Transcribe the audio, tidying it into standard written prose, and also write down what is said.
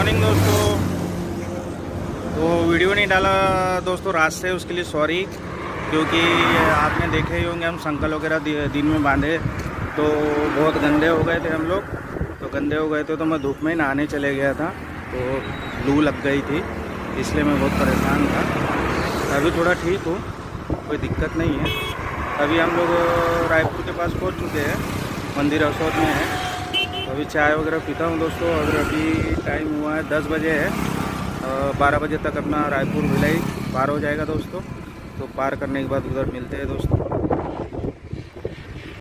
Morning दोस्तों। तो video नहीं डाला दोस्तों रात से, उसके लिए सॉरी। क्योंकि आपने देखे ही होंगे हम संकल वगैरह दिन में बांधे तो बहुत गंदे हो गए थे हम लोग। तो गंदे हो गए थे तो मैं धूप में नहाने चले गया था, तो लू लग गई थी, इसलिए मैं बहुत परेशान था। अभी थोड़ा ठीक हूँ, कोई दिक्कत नहीं है। अभी हम लोग रायपुर के पास पहुँच चुके हैं, मंदिर असौद में है। तो अभी चाय वगैरह पीता हूँ दोस्तों। और अभी टाइम हुआ है 10 बजे है, 12 बजे तक अपना रायपुर भिलाई पार हो जाएगा दोस्तों। तो पार करने के बाद उधर मिलते हैं दोस्तों।